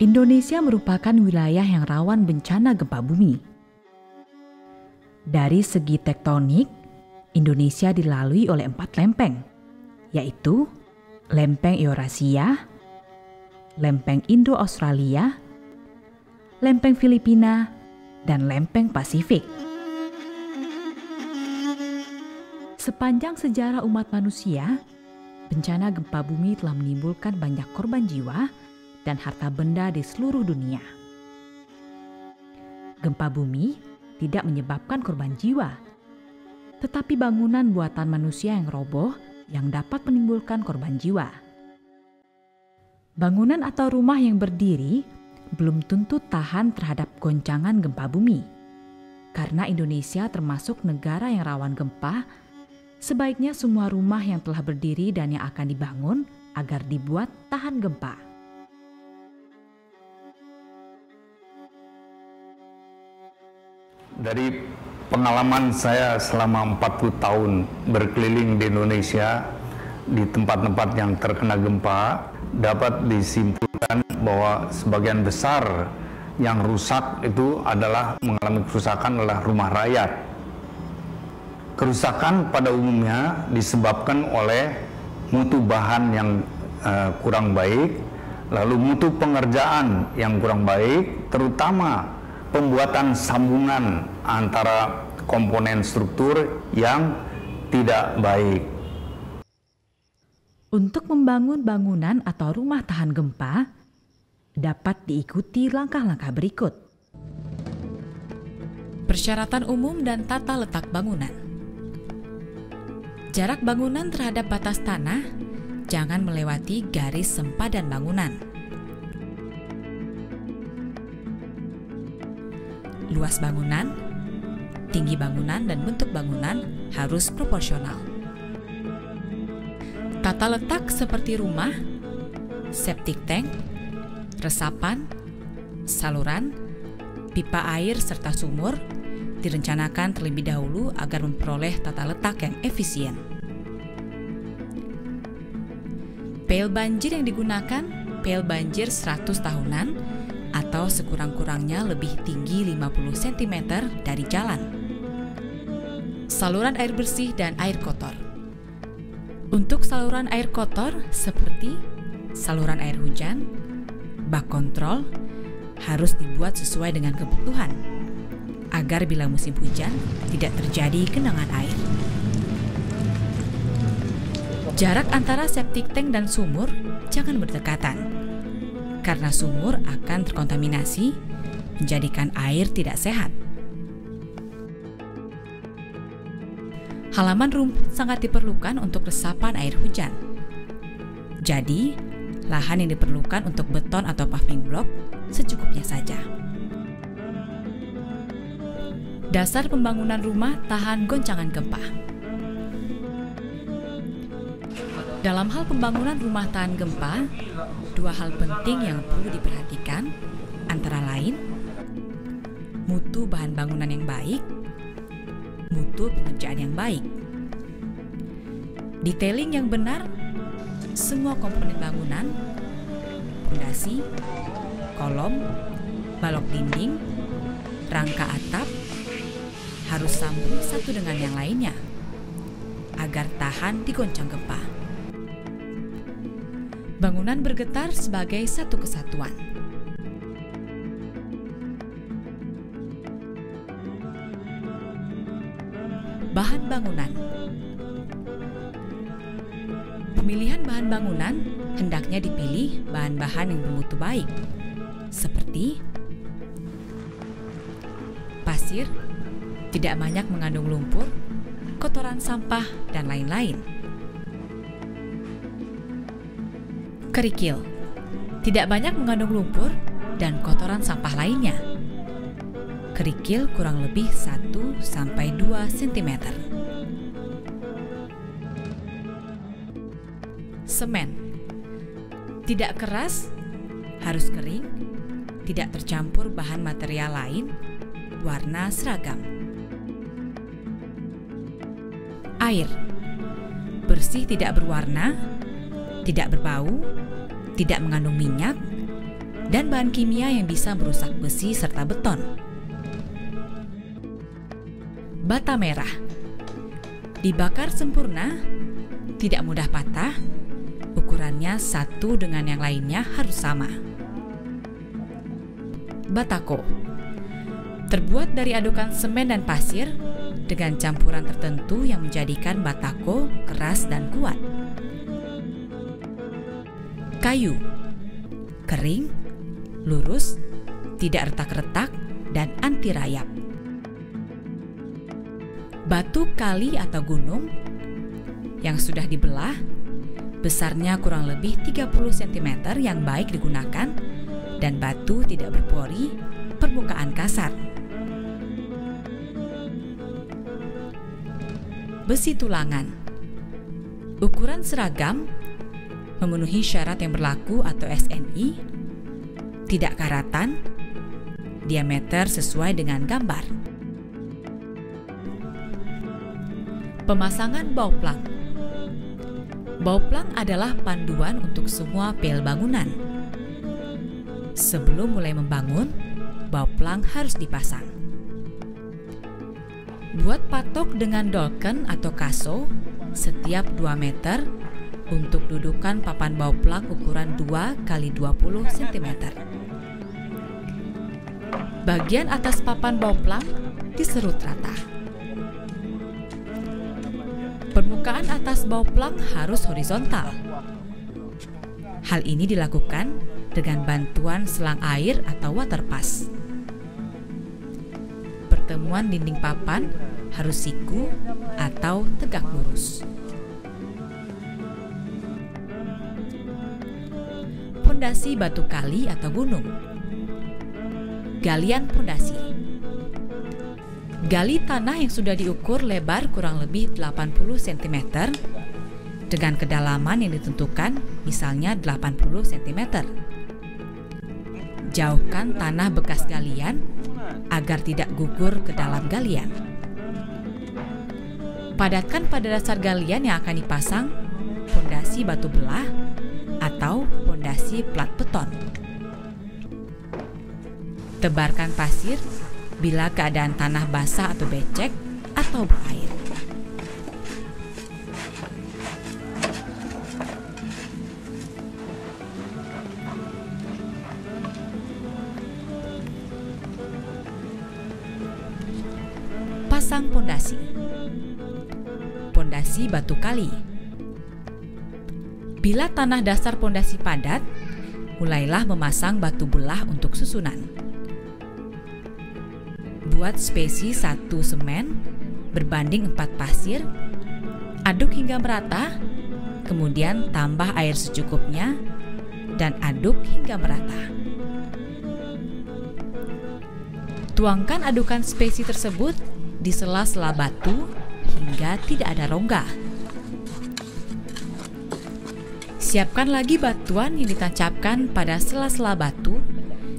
Indonesia merupakan wilayah yang rawan bencana gempa bumi. Dari segi tektonik, Indonesia dilalui oleh 4 lempeng, yaitu Lempeng Eurasia, Lempeng Indo-Australia, Lempeng Filipina, dan Lempeng Pasifik. Sepanjang sejarah umat manusia, bencana gempa bumi telah menimbulkan banyak korban jiwa dan harta benda di seluruh dunia. Gempa bumi tidak menyebabkan korban jiwa, tetapi bangunan buatan manusia yang roboh yang dapat menimbulkan korban jiwa. Bangunan atau rumah yang berdiri belum tentu tahan terhadap goncangan gempa bumi. Karena Indonesia termasuk negara yang rawan gempa, sebaiknya semua rumah yang telah berdiri dan yang akan dibangun agar dibuat tahan gempa. Dari pengalaman saya selama 40 tahun berkeliling di Indonesia, di tempat-tempat yang terkena gempa, dapat disimpulkan bahwa sebagian besar yang rusak itu adalah mengalami kerusakan adalah rumah rakyat. Kerusakan pada umumnya disebabkan oleh mutu bahan yang kurang baik, lalu mutu pengerjaan yang kurang baik, terutama pembuatan sambungan antara komponen struktur yang tidak baik. Untuk membangun bangunan atau rumah tahan gempa, dapat diikuti langkah-langkah berikut. Persyaratan umum dan tata letak bangunan. Jarak bangunan terhadap batas tanah jangan melewati garis sempadan bangunan. Luas bangunan, tinggi bangunan, dan bentuk bangunan harus proporsional. Tata letak seperti rumah, septic tank, resapan, saluran, pipa air serta sumur direncanakan terlebih dahulu agar memperoleh tata letak yang efisien. Pel banjir yang digunakan, pel banjir 100 tahunan atau sekurang-kurangnya lebih tinggi 50 cm dari jalan. Saluran air bersih dan air kotor. Untuk saluran air kotor seperti saluran air hujan, bak kontrol harus dibuat sesuai dengan kebutuhan agar bila musim hujan tidak terjadi genangan air. Jarak antara septic tank dan sumur jangan berdekatan, karena sumur akan terkontaminasi, menjadikan air tidak sehat. Halaman rumput sangat diperlukan untuk resapan air hujan. Jadi, lahan yang diperlukan untuk beton atau paving block secukupnya saja. Dasar pembangunan rumah tahan goncangan gempa. Dalam hal pembangunan rumah tahan gempa, 2 hal penting yang perlu diperhatikan antara lain mutu bahan bangunan yang baik, mutu pengerjaan yang baik. Detailing yang benar, semua komponen bangunan, fondasi, kolom, balok dinding, rangka atap, harus sambung satu dengan yang lainnya, agar tahan digoncang gempa. Bangunan bergetar sebagai satu kesatuan. Bahan bangunan. Pemilihan bahan bangunan hendaknya dipilih bahan-bahan yang bermutu baik, seperti pasir, tidak banyak mengandung lumpur, kotoran sampah, dan lain-lain. Kerikil, tidak banyak mengandung lumpur dan kotoran sampah lainnya. Kerikil kurang lebih 1-2 cm. Semen, tidak keras, harus kering, tidak tercampur bahan material lain, warna seragam. Air, bersih tidak berwarna, tidak berbau, tidak mengandung minyak, dan bahan kimia yang bisa merusak besi serta beton. Bata merah dibakar sempurna, tidak mudah patah, ukurannya satu dengan yang lainnya harus sama. Batako terbuat dari adukan semen dan pasir dengan campuran tertentu yang menjadikan batako keras dan kuat. Kayu kering, lurus, tidak retak-retak, dan anti rayap. Batu kali atau gunung yang sudah dibelah, besarnya kurang lebih 30 cm yang baik digunakan, dan batu tidak berpori, permukaan kasar. Besi tulangan ukuran seragam, memenuhi syarat yang berlaku atau SNI, tidak karatan, diameter sesuai dengan gambar. Pemasangan bauplang. Bauplang adalah panduan untuk semua pel bangunan. Sebelum mulai membangun, bauplang harus dipasang. Buat patok dengan dolken atau kaso setiap 2 meter untuk dudukan papan bauplang ukuran 2 x 20 cm. Bagian atas papan bauplang diserut rata. Permukaan atas bauplang harus horizontal. Hal ini dilakukan dengan bantuan selang air atau waterpass. Pertemuan dinding papan harus siku atau tegak lurus. Pondasi batu kali atau gunung. Galian pondasi. Gali tanah yang sudah diukur lebar kurang lebih 80 cm dengan kedalaman yang ditentukan, misalnya 80 cm. Jauhkan tanah bekas galian agar tidak gugur ke dalam galian. Padatkan pada dasar galian yang akan dipasang pondasi batu belah atau pondasi plat beton. Tebarkan pasir bila keadaan tanah basah atau becek atau berair. Pasang pondasi. Pondasi batu kali. Bila tanah dasar pondasi padat, mulailah memasang batu belah untuk susunan. Buat spesi 1 semen berbanding 4 pasir, aduk hingga merata, kemudian tambah air secukupnya, dan aduk hingga merata. Tuangkan adukan spesi tersebut di sela-sela batu hingga tidak ada rongga. Siapkan lagi batuan yang ditancapkan pada sela-sela batu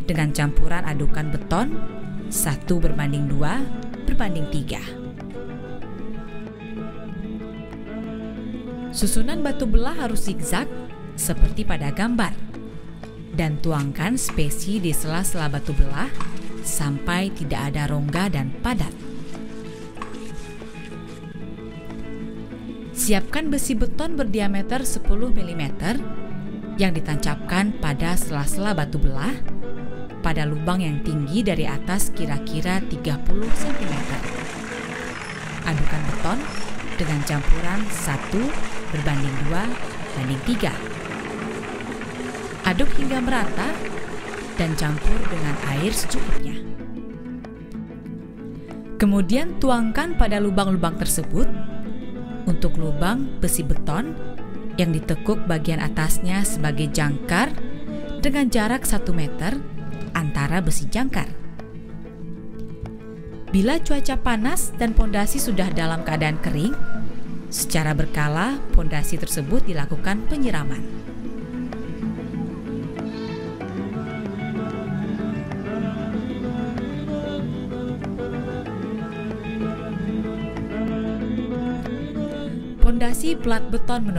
dengan campuran adukan beton 1:2 berbanding 3. Susunan batu belah harus zigzag seperti pada gambar, dan tuangkan spesi di sela-sela batu belah sampai tidak ada rongga dan padat. Siapkan besi beton berdiameter 10 mm yang ditancapkan pada sela-sela batu belah pada lubang yang tinggi dari atas kira-kira 30 cm. Adukan beton dengan campuran 1:2:3. Aduk hingga merata dan campur dengan air secukupnya. Kemudian tuangkan pada lubang-lubang tersebut. Untuk lubang besi beton yang ditekuk bagian atasnya sebagai jangkar dengan jarak 1 meter antara besi jangkar. Bila cuaca panas dan pondasi sudah dalam keadaan kering, secara berkala pondasi tersebut dilakukan penyiraman. Pondasi plat beton